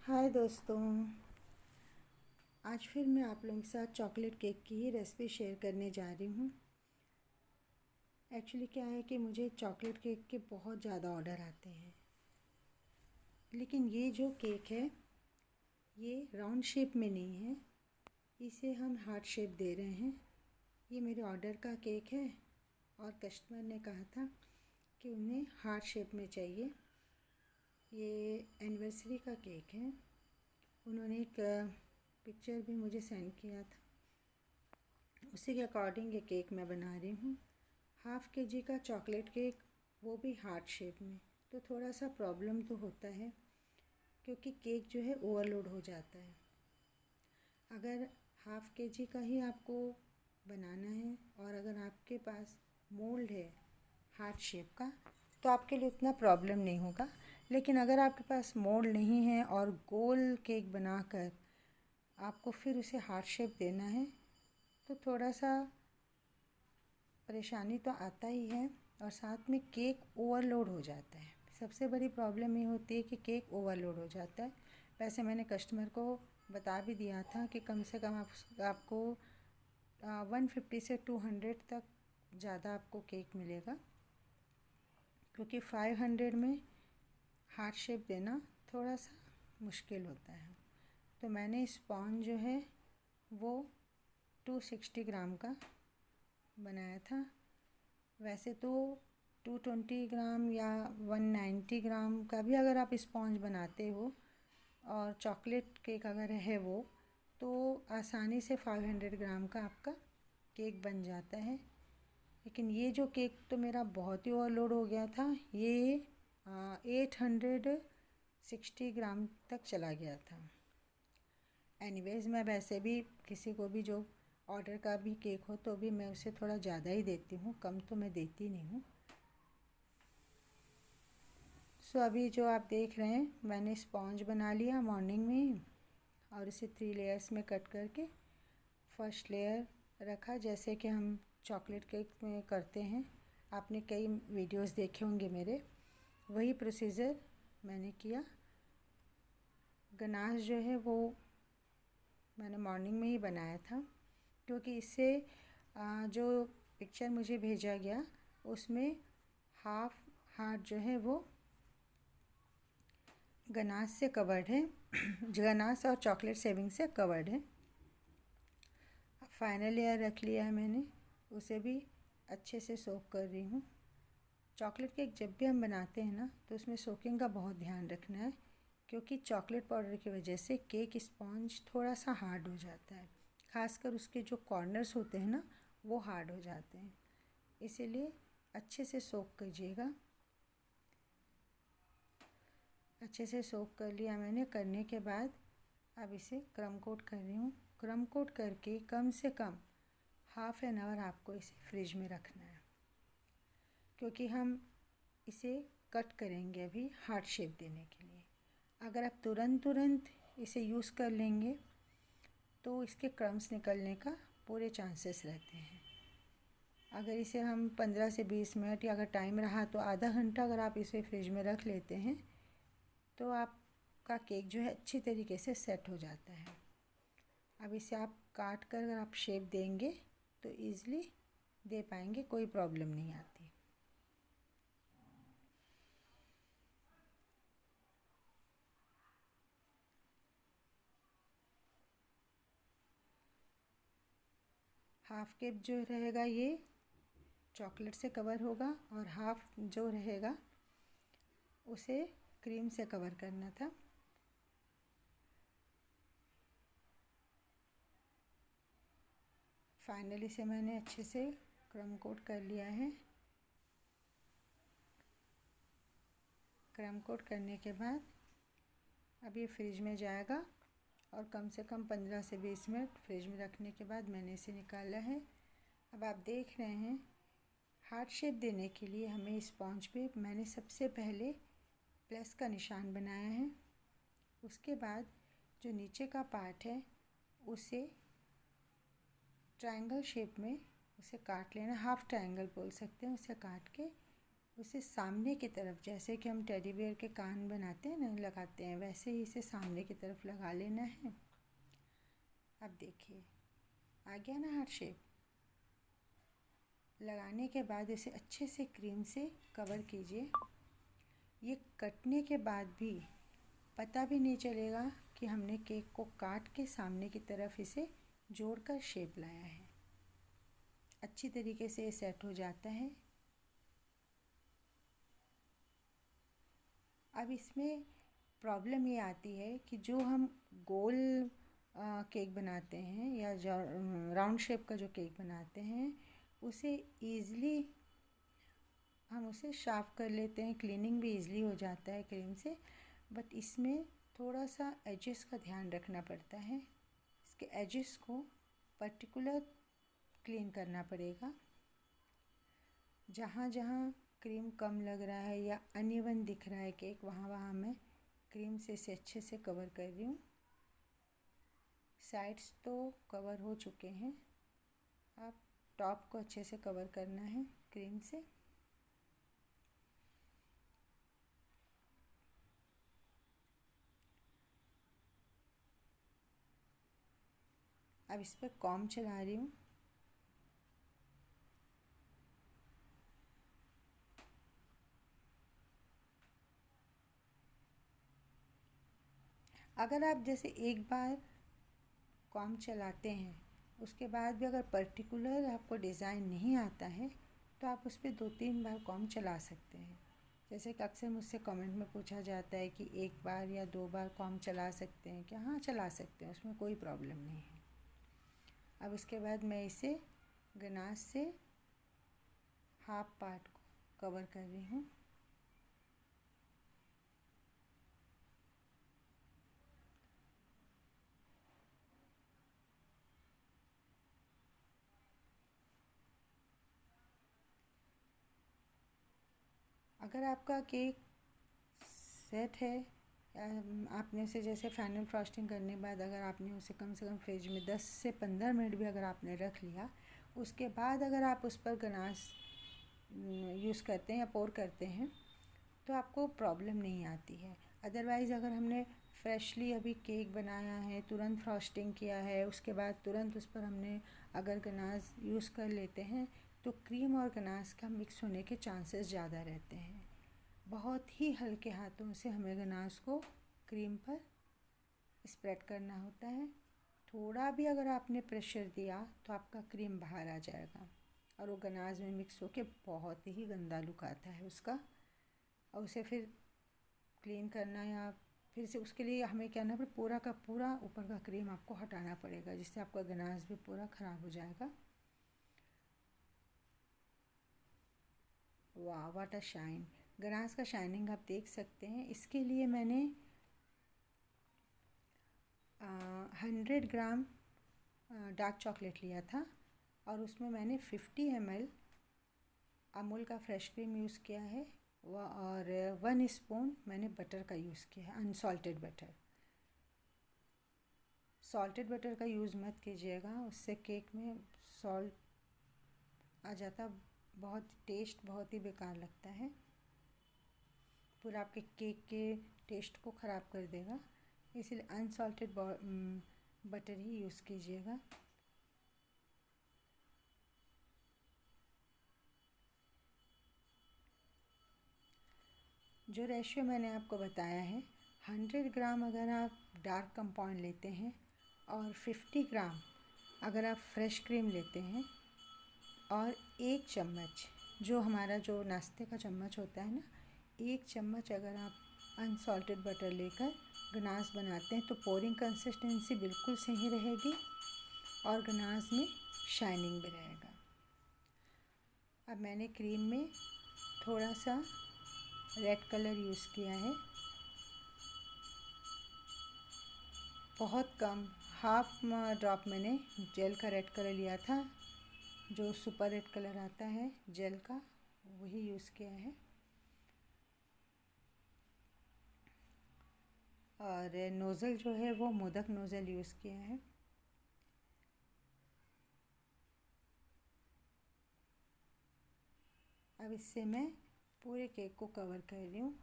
हाय दोस्तों। आज फिर मैं आप लोगों के साथ चॉकलेट केक की ही रेसिपी शेयर करने जा रही हूँ। एक्चुअली क्या है कि मुझे चॉकलेट केक के बहुत ज़्यादा ऑर्डर आते हैं, लेकिन ये जो केक है ये राउंड शेप में नहीं है, इसे हम हार्ट शेप दे रहे हैं। ये मेरे ऑर्डर का केक है और कस्टमर ने कहा था कि उन्हें हार्ट शेप में चाहिए। ये एनिवर्सरी का केक है। उन्होंने एक पिक्चर भी मुझे सेंड किया था, उसी के अकॉर्डिंग ये केक मैं बना रही हूँ। हाफ़ के जी का चॉकलेट केक, वो भी हार्ट शेप में, तो थोड़ा सा प्रॉब्लम तो होता है क्योंकि केक जो है ओवरलोड हो जाता है। अगर हाफ़ के जी का ही आपको बनाना है और अगर आपके पास मोल्ड है हार्ट शेप का तो आपके लिए उतना प्रॉब्लम नहीं होगा। लेकिन अगर आपके पास मोल्ड नहीं है और गोल केक बनाकर आपको फिर उसे हार्ट शेप देना है तो थोड़ा सा परेशानी तो आता ही है और साथ में केक ओवरलोड हो जाता है। सबसे बड़ी प्रॉब्लम ये होती है कि केक ओवरलोड हो जाता है। वैसे मैंने कस्टमर को बता भी दिया था कि कम से कम आपको 150 से 200 तक ज़्यादा आपको केक मिलेगा, क्योंकि 500 में हार्ट शेप देना थोड़ा सा मुश्किल होता है। तो मैंने स्पॉन्ज जो है वो 260 ग्राम का बनाया था। वैसे तो 220 ग्राम या 190 ग्राम का भी अगर आप स्पॉन्ज बनाते हो और चॉकलेट केक अगर है वो, तो आसानी से 500 ग्राम का आपका केक बन जाता है। लेकिन ये जो केक तो मेरा बहुत ही ओवरलोड हो गया था। ये 860 ग्राम तक चला गया था। एनीवेज़ मैं वैसे भी किसी को भी जो ऑर्डर का भी केक हो तो भी मैं उसे थोड़ा ज़्यादा ही देती हूँ, कम तो मैं देती नहीं हूँ। सो अभी जो आप देख रहे हैं, मैंने स्पॉन्ज बना लिया मॉर्निंग में ही और इसे 3 लेयर्स में कट करके फर्स्ट लेयर रखा, जैसे कि हम चॉकलेट केक में करते हैं। आपने कई वीडियोस देखे होंगे मेरे, वही प्रोसीजर मैंने किया। गनाश जो है वो मैंने मॉर्निंग में ही बनाया था, क्योंकि इससे जो पिक्चर मुझे भेजा गया उसमें हाफ हार्ट जो है वो गनाश से कवर्ड है गनाश और चॉकलेट सेविंग से कवर्ड है। फाइनल लेयर रख लिया है मैंने, उसे भी अच्छे से सोक कर रही हूँ। चॉकलेट केक जब भी हम बनाते हैं ना तो उसमें सोकिंग का बहुत ध्यान रखना है, क्योंकि चॉकलेट पाउडर की वजह से केक स्पॉन्ज थोड़ा सा हार्ड हो जाता है। खासकर उसके जो कॉर्नर्स होते हैं ना वो हार्ड हो जाते हैं, इसीलिए अच्छे से सोक कीजिएगा। अच्छे से सोक कर लिया मैंने। करने के बाद अब इसे क्रम कोट कर रही हूँ। क्रम कोट करके कम से कम हाफ़ एन आवर आपको इसे फ्रिज में रखना है, क्योंकि हम इसे कट करेंगे अभी हार्ट शेप देने के लिए। अगर आप तुरंत इसे यूज़ कर लेंगे तो इसके क्रम्स निकलने का पूरे चांसेस रहते हैं। अगर इसे हम 15 से 20 मिनट या अगर टाइम रहा तो आधा घंटा अगर आप इसे फ्रिज में रख लेते हैं तो आपका केक जो है अच्छी तरीके से सेट हो जाता है। अब इसे आप काट कर अगर आप शेप देंगे तो ईज़िली दे पाएंगे, कोई प्रॉब्लम नहीं आती। हाफ केक जो रहेगा ये चॉकलेट से कवर होगा और हाफ जो रहेगा उसे क्रीम से कवर करना था। फाइनली से मैंने अच्छे से क्रम कोट कर लिया है। क्रम कोट करने के बाद अब ये फ्रिज में जाएगा और कम से कम 15 से 20 मिनट फ्रिज में रखने के बाद मैंने इसे निकाला है। अब आप देख रहे हैं हार्ट शेप देने के लिए हमें स्पॉन्ज पे मैंने सबसे पहले प्लस का निशान बनाया है। उसके बाद जो नीचे का पार्ट है उसे ट्रायंगल शेप में उसे काट लेना, हाफ ट्रायंगल बोल सकते हैं। उसे काट के उसे सामने की तरफ, जैसे कि हम टेडी बियर के कान बनाते हैं ना, लगाते हैं, वैसे ही इसे सामने की तरफ लगा लेना है। अब देखिए आ गया ना हार्ट शेप। लगाने के बाद इसे अच्छे से क्रीम से कवर कीजिए। ये कटने के बाद भी पता भी नहीं चलेगा कि हमने केक को काट के सामने की तरफ इसे जोड़कर शेप लाया है। अच्छी तरीके से ये सेट हो जाता है। अब इसमें प्रॉब्लम ये आती है कि जो हम गोल केक बनाते हैं या राउंड शेप का जो केक बनाते हैं, उसे ईज़िली हम उसे शार्प कर लेते हैं, क्लीनिंग भी ईज़िली हो जाता है क्रीम से। बट इसमें थोड़ा सा एजेस का ध्यान रखना पड़ता है। इसके एजेस को पर्टिकुलर क्लीन करना पड़ेगा। जहाँ जहाँ क्रीम कम लग रहा है या अनइवन दिख रहा है केक, वहाँ वहाँ मैं क्रीम से इसे अच्छे से कवर कर रही हूँ। साइड्स तो कवर हो चुके हैं, अब टॉप को अच्छे से कवर करना है क्रीम से। अब इस पर कॉम्ब चला रही हूँ। अगर आप जैसे एक बार कॉम्ब चलाते हैं, उसके बाद भी अगर पर्टिकुलर आपको डिज़ाइन नहीं आता है, तो आप उस पर 2-3 बार कॉम्ब चला सकते हैं। जैसे कि अक्सर मुझसे कमेंट में पूछा जाता है कि 1 बार या 2 बार कॉम्ब चला सकते हैं क्या? हाँ, चला सकते हैं, उसमें कोई प्रॉब्लम नहीं है। अब इसके बाद मैं इसे गनाश से हाफ पार्ट को कवर कर रही हूँ। अगर आपका केक सेट है, आपने उसे जैसे फाइनल फ्रॉस्टिंग करने के बाद अगर आपने उसे कम से कम फ्रिज में 10 से 15 मिनट भी अगर आपने रख लिया, उसके बाद अगर आप उस पर गनाश यूज़ करते हैं या पोर करते हैं, तो आपको प्रॉब्लम नहीं आती है। अदरवाइज़ अगर हमने फ्रेशली अभी केक बनाया है, तुरंत फ्रॉस्टिंग किया है, उसके बाद तुरंत उस पर हमने अगर गनाश यूज़ कर लेते हैं, तो क्रीम और गनाश का मिक्स होने के चांसेस ज़्यादा रहते हैं। बहुत ही हल्के हाथों से हमें गनाश को क्रीम पर स्प्रेड करना होता है। थोड़ा भी अगर आपने प्रेशर दिया तो आपका क्रीम बाहर आ जाएगा और वो गनाश में मिक्स होके बहुत ही गंदा लुक आता है उसका। और उसे फिर क्लीन करना या फिर से उसके लिए हमें क्या करना, पूरा का पूरा ऊपर का क्रीम आपको हटाना पड़ेगा, जिससे आपका गनाश भी पूरा ख़राब हो जाएगा। वाह, व्हाट अ शाइन! गनाश का शाइनिंग आप देख सकते हैं। इसके लिए मैंने 100 ग्राम डार्क चॉकलेट लिया था और उसमें मैंने 50 ml अमूल का फ्रेश क्रीम यूज़ किया है और 1 स्पून मैंने बटर का यूज़ किया है, अनसॉल्टेड बटर। सॉल्टेड बटर का यूज़ मत कीजिएगा, उससे केक में सॉल्ट आ जाता, बहुत टेस्ट बहुत ही बेकार लगता है, पूरा आपके केक के टेस्ट को ख़राब कर देगा। इसलिए अनसॉल्टेड बटर ही यूज़ कीजिएगा। जो रेशियो मैंने आपको बताया है, 100 ग्राम अगर आप डार्क कंपाउंड लेते हैं और 50 ग्राम अगर आप फ्रेश क्रीम लेते हैं और 1 चम्मच जो हमारा जो नाश्ते का चम्मच होता है ना, 1 चम्मच अगर आप अनसॉल्टेड बटर लेकर गनाश बनाते हैं, तो पोरिंग कंसिस्टेंसी बिल्कुल सही रहेगी और गनाश में शाइनिंग भी रहेगा। अब मैंने क्रीम में थोड़ा सा रेड कलर यूज़ किया है, बहुत कम, हाफ ड्रॉप मैंने जेल का रेड कलर लिया था, जो सुपर रेड कलर आता है जेल का, वही यूज़ किया है। और नोज़ल जो है वो मोदक नोज़ल यूज़ किया है। अब इससे मैं पूरे केक को कवर कर रही हूँ।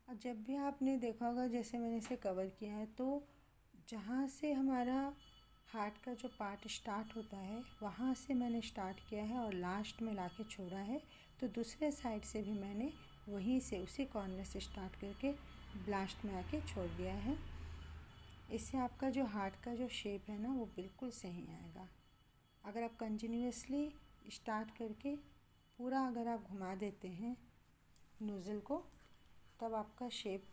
और जब भी आपने देखा होगा जैसे मैंने इसे कवर किया है, तो जहाँ से हमारा हार्ट का जो पार्ट स्टार्ट होता है वहाँ से मैंने स्टार्ट किया है और लास्ट में लाके छोड़ा है। तो दूसरे साइड से भी मैंने वहीं से उसी कॉर्नर से स्टार्ट करके लास्ट में आके छोड़ दिया है। इससे आपका जो हार्ट का जो शेप है ना वो बिल्कुल सही आएगा। अगर आप कंटिन्यूअसली स्टार्ट करके पूरा अगर आप घुमा देते हैं नोज़ल को, तब आपका शेप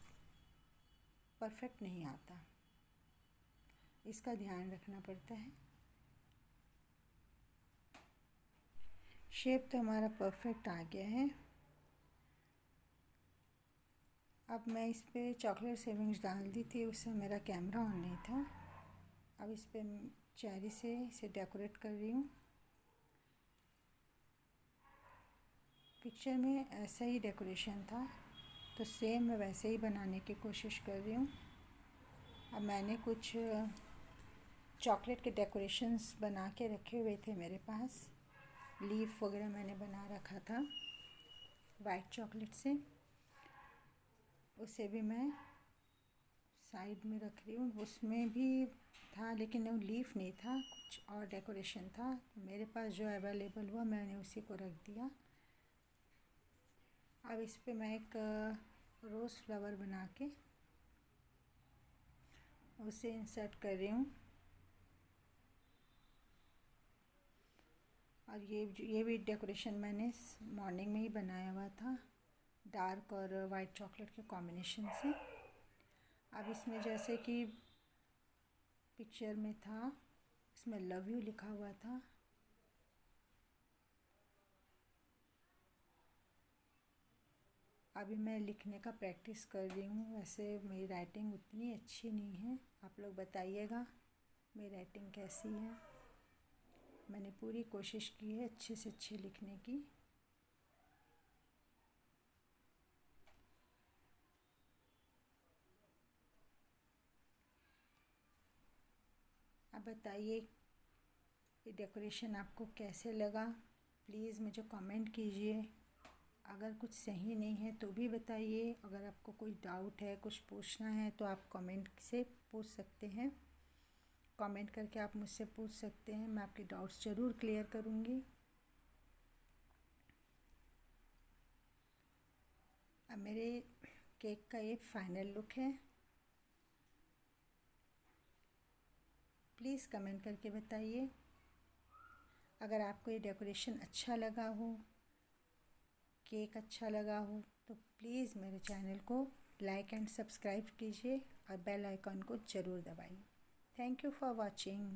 परफेक्ट नहीं आता। इसका ध्यान रखना पड़ता है। शेप तो हमारा परफेक्ट आ गया है। अब मैं इस पे चॉकलेट शेविंग्स डाल दी थी, उससे मेरा कैमरा ऑन नहीं था। अब इस पे चेरी से इसे डेकोरेट कर रही हूँ। पिक्चर में ऐसा ही डेकोरेशन था, तो सेम मैं वैसे ही बनाने की कोशिश कर रही हूँ। अब मैंने कुछ चॉकलेट के डेकोरेशंस बना के रखे हुए थे मेरे पास। लीफ वगैरह मैंने बना रखा था वाइट चॉकलेट से, उसे भी मैं साइड में रख रही हूँ। उसमें भी था लेकिन वो लीफ नहीं था, कुछ और डेकोरेशन था। मेरे पास जो अवेलेबल हुआ मैंने उसी को रख दिया। अब इस पे मैं एक रोज़ फ्लावर बना के उसे इंसर्ट कर रही हूँ। और ये भी डेकोरेशन मैंने मॉर्निंग में ही बनाया हुआ था, डार्क और वाइट चॉकलेट के कॉम्बिनेशन से। अब इसमें जैसे कि पिक्चर में था, इसमें लव यू लिखा हुआ था। अभी मैं लिखने का प्रैक्टिस कर रही हूँ। वैसे मेरी राइटिंग उतनी अच्छी नहीं है, आप लोग बताइएगा मेरी राइटिंग कैसी है। मैंने पूरी कोशिश की है अच्छे से अच्छी लिखने की। अब बताइए ये डेकोरेशन आपको कैसे लगा, प्लीज़ मुझे कमेंट कीजिए। अगर कुछ सही नहीं है तो भी बताइए। अगर आपको कोई डाउट है, कुछ पूछना है, तो आप कमेंट से पूछ सकते हैं। कमेंट करके आप मुझसे पूछ सकते हैं, मैं आपके डाउट्स ज़रूर क्लियर करूँगी। अब मेरे केक का ये फाइनल लुक है। प्लीज़ कमेंट करके बताइए। अगर आपको ये डेकोरेशन अच्छा लगा हो, केक अच्छा लगा हो, तो प्लीज़ मेरे चैनल को लाइक एंड सब्सक्राइब कीजिए और बेल आइकॉन को ज़रूर दबाइए। Thank you for watching.